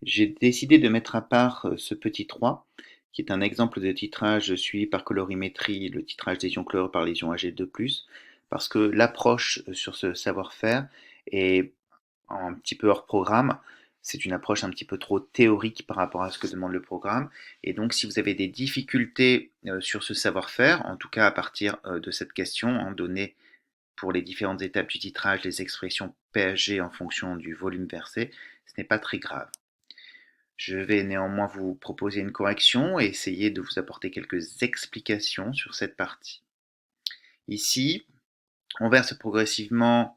J'ai décidé de mettre à part ce petit 3, qui est un exemple de titrage suivi par colorimétrie, le titrage des ions chlorure par les ions Ag2+, parce que l'approche sur ce savoir-faire est un petit peu hors programme. C'est une approche un petit peu trop théorique par rapport à ce que demande le programme. Et donc, si vous avez des difficultés sur ce savoir-faire, en tout cas à partir de cette question, donnée pour les différentes étapes du titrage, les expressions PHG en fonction du volume versé, ce n'est pas très grave. Je vais néanmoins vous proposer une correction et essayer de vous apporter quelques explications sur cette partie. Ici, on verse progressivement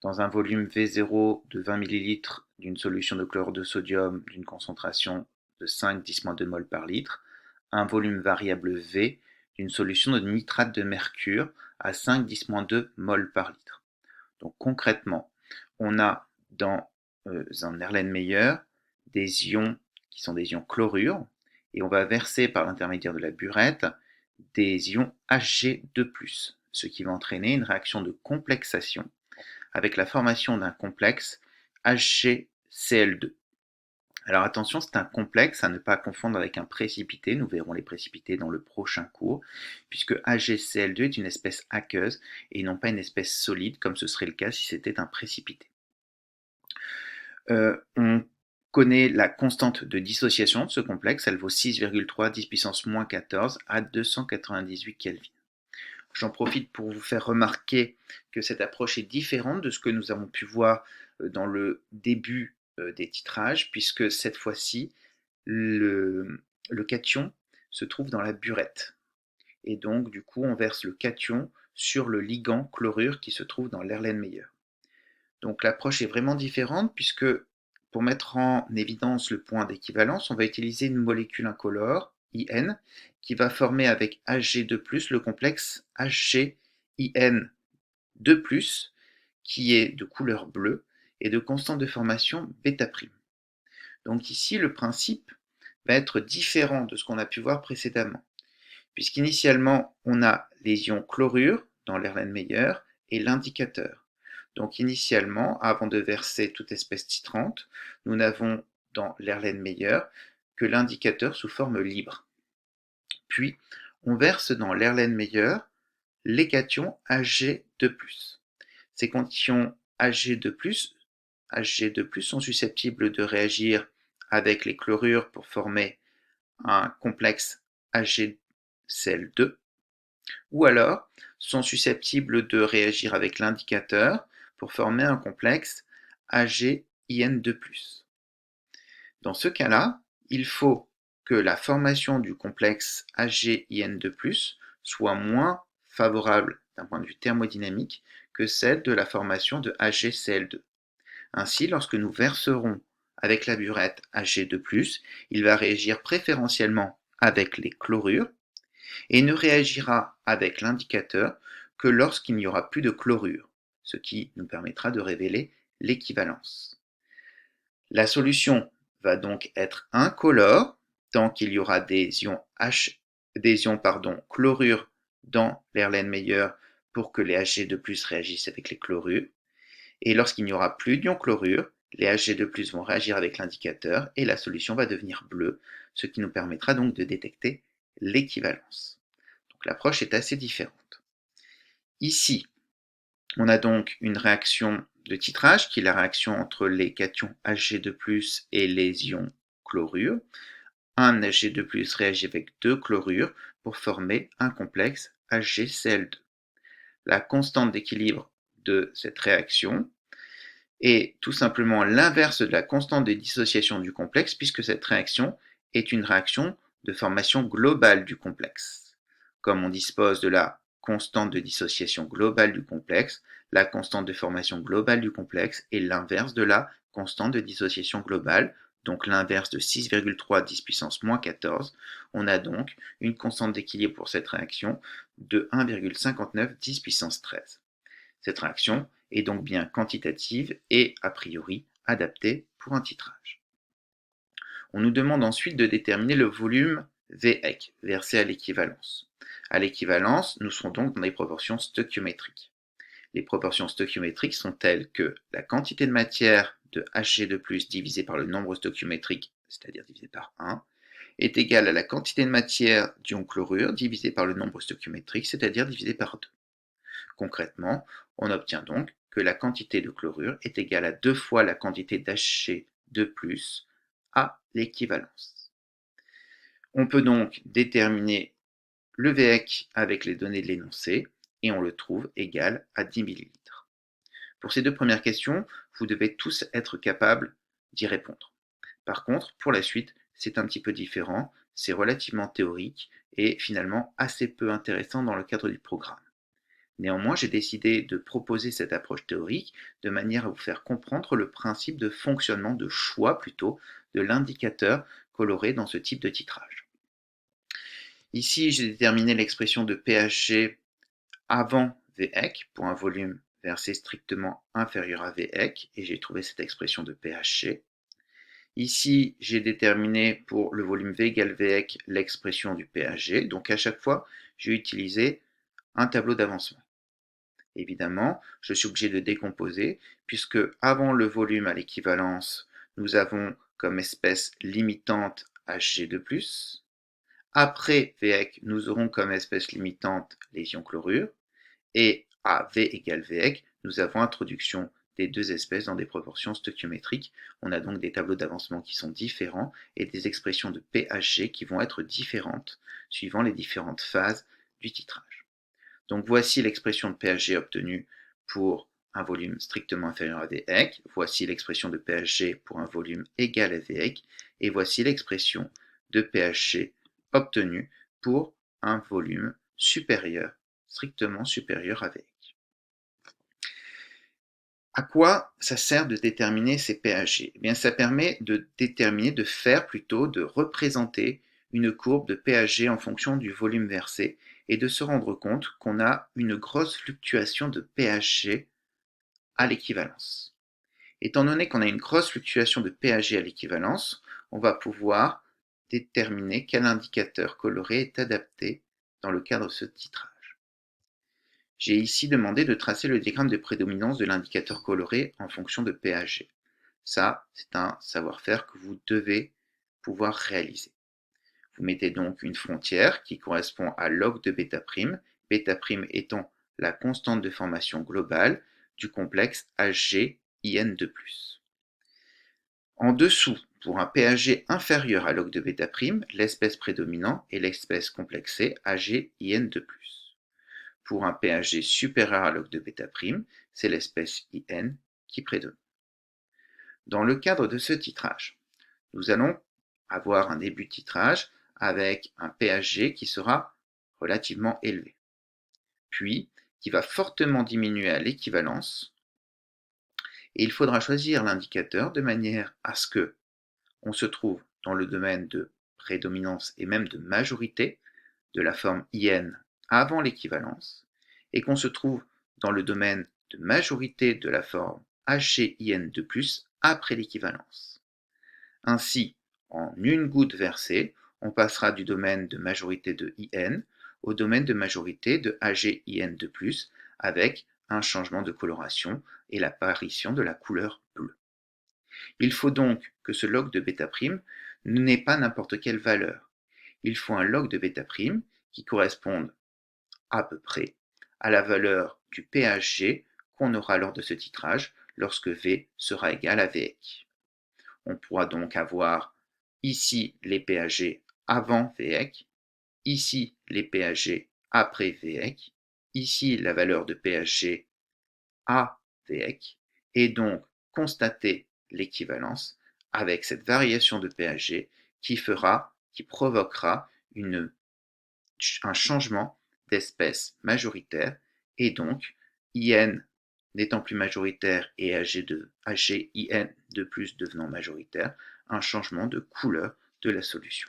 dans un volume V0 de 20 ml d'une solution de chlorure de sodium d'une concentration de 5,10-2 mol par litre, un volume variable V d'une solution de nitrate de mercure à 5,10-2 mol par litre. Donc concrètement, on a dans un Erlenmeyer des ions qui sont des ions chlorure, et on va verser par l'intermédiaire de la burette des ions Hg2+, ce qui va entraîner une réaction de complexation avec la formation d'un complexe HgCl2. Alors attention, c'est un complexe à ne pas confondre avec un précipité, nous verrons les précipités dans le prochain cours, puisque HgCl2 est une espèce aqueuse et non pas une espèce solide comme ce serait le cas si c'était un précipité. On connaît la constante de dissociation de ce complexe, elle vaut 6,3 10 puissance moins 14 à 298 Kelvin. J'en profite pour vous faire remarquer que cette approche est différente de ce que nous avons pu voir dans le début des titrages, puisque cette fois-ci, le cation se trouve dans la burette. Et donc, du coup, on verse le cation sur le ligand chlorure qui se trouve dans l'Erlenmeyer. Donc, l'approche est vraiment différente, puisque pour mettre en évidence le point d'équivalence, on va utiliser une molécule incolore, IN, qui va former avec Hg2+, le complexe HgIn2+, qui est de couleur bleue et de constante de formation β'. Donc ici, le principe va être différent de ce qu'on a pu voir précédemment, puisqu'initialement, on a les ions chlorure dans l'Erlenmeyer et l'indicateur. Donc initialement, avant de verser toute espèce titrante, nous n'avons dans l'Erlenmeyer que l'indicateur sous forme libre. Puis, on verse dans l'Erlenmeyer les cations Ag2+. Ces cations Ag2+, sont susceptibles de réagir avec les chlorures pour former un complexe HgCl2, ou alors sont susceptibles de réagir avec l'indicateur pour former un complexe HgIn2+. Dans ce cas-là, il faut que la formation du complexe HgIn2+, soit moins favorable d'un point de vue thermodynamique que celle de la formation de HgCl2. Ainsi, lorsque nous verserons avec la burette Hg2+, il va réagir préférentiellement avec les chlorures et ne réagira avec l'indicateur que lorsqu'il n'y aura plus de chlorure, ce qui nous permettra de révéler l'équivalence. La solution va donc être incolore tant qu'il y aura des ions chlorure dans l'Erlenmeyer pour que les Hg2+ réagissent avec les chlorures. Et lorsqu'il n'y aura plus d'ions chlorure, les Hg2+ vont réagir avec l'indicateur et la solution va devenir bleue, ce qui nous permettra donc de détecter l'équivalence. Donc l'approche est assez différente. Ici, on a donc une réaction de titrage qui est la réaction entre les cations Hg2+ et les ions chlorure. Un Hg2+ réagit avec deux chlorures pour former un complexe HgCl2. La constante d'équilibre de cette réaction est tout simplement l'inverse de la constante de dissociation du complexe, puisque cette réaction est une réaction de formation globale du complexe. Comme on dispose de la constante de dissociation globale du complexe, la constante de formation globale du complexe est l'inverse de la constante de dissociation globale, donc l'inverse de 6,3 10 puissance moins 14. On a donc une constante d'équilibre pour cette réaction de 1,59 10 puissance 13. Cette réaction est donc bien quantitative et a priori adaptée pour un titrage. On nous demande ensuite de déterminer le volume Vec versé à l'équivalence. À l'équivalence, nous serons donc dans des proportions stoichiométriques. Les proportions stoichiométriques sont telles que la quantité de matière de Hg2+, divisé par le nombre stoichiométrique, c'est-à-dire divisé par 1, est égale à la quantité de matière d'ion chlorure divisé par le nombre stoichiométrique, c'est-à-dire divisé par 2. Concrètement, on obtient donc que la quantité de chlorure est égale à 2 fois la quantité d'Hg2+, à l'équivalence. On peut donc déterminer le VEC avec les données de l'énoncé, et on le trouve égal à 10 ml. Pour ces deux premières questions, vous devez tous être capables d'y répondre. Par contre, pour la suite, c'est un petit peu différent, c'est relativement théorique et finalement assez peu intéressant dans le cadre du programme. Néanmoins, j'ai décidé de proposer cette approche théorique de manière à vous faire comprendre le principe de fonctionnement, de choix plutôt, de l'indicateur coloré dans ce type de titrage. Ici, j'ai déterminé l'expression de PHG avant VEC pour un volume versé strictement inférieur à VEC, et j'ai trouvé cette expression de PHG. Ici, j'ai déterminé pour le volume V égale VEC l'expression du PHG, donc à chaque fois, j'ai utilisé un tableau d'avancement. Évidemment, je suis obligé de décomposer, puisque avant le volume à l'équivalence, nous avons comme espèce limitante Hg2+. Après VEC, nous aurons comme espèce limitante les ions chlorure. Et à V égale VEC, nous avons introduction des deux espèces dans des proportions stoichiométriques. On a donc des tableaux d'avancement qui sont différents et des expressions de PHG qui vont être différentes suivant les différentes phases du titrage. Donc voici l'expression de PHG obtenue pour un volume strictement inférieur à VEC, voici l'expression de PHG pour un volume égal à VEC, et voici l'expression de PHG obtenue pour un volume supérieur, strictement supérieur à VEC. À quoi ça sert de déterminer ces PHG? Eh bien, ça permet de déterminer, de représenter une courbe de PHG en fonction du volume versé et de se rendre compte qu'on a une grosse fluctuation de PHG à l'équivalence. Étant donné qu'on a une grosse fluctuation de PHG à l'équivalence, on va pouvoir déterminer quel indicateur coloré est adapté dans le cadre de ce titrage. J'ai ici demandé de tracer le diagramme de prédominance de l'indicateur coloré en fonction de PHG. Ça, c'est un savoir-faire que vous devez pouvoir réaliser. Vous mettez donc une frontière qui correspond à log de bêta', bêta' étant la constante de formation globale du complexe HgIn2+. En dessous, pour un PHG inférieur à log de bêta', l'espèce prédominante est l'espèce complexée HgIn2+. Pour un PHG supérieur à log de bêta', c'est l'espèce IN qui prédomine. Dans le cadre de ce titrage, nous allons avoir un début de titrage avec un PHG qui sera relativement élevé, puis qui va fortement diminuer à l'équivalence, et il faudra choisir l'indicateur de manière à ce que on se trouve dans le domaine de prédominance et même de majorité de la forme IN avant l'équivalence, et qu'on se trouve dans le domaine de majorité de la forme HgIn2+, après l'équivalence. Ainsi, en une goutte versée, on passera du domaine de majorité de IN au domaine de majorité de HgIn2+, avec un changement de coloration et l'apparition de la couleur bleue. Il faut donc que ce log de bêta' n'ait pas n'importe quelle valeur. Il faut un log de bêta' qui corresponde à peu près à la valeur du PHG qu'on aura lors de ce titrage lorsque V sera égal à VEC. On pourra donc avoir ici les PHG avant VEC, ici les PHG après VEC, ici la valeur de PHG à VEC, et donc constater l'équivalence avec cette variation de PHG qui provoquera un changement d'espèce majoritaire, et donc IN n'étant plus majoritaire et HgIn2+ devenant majoritaire, un changement de couleur de la solution.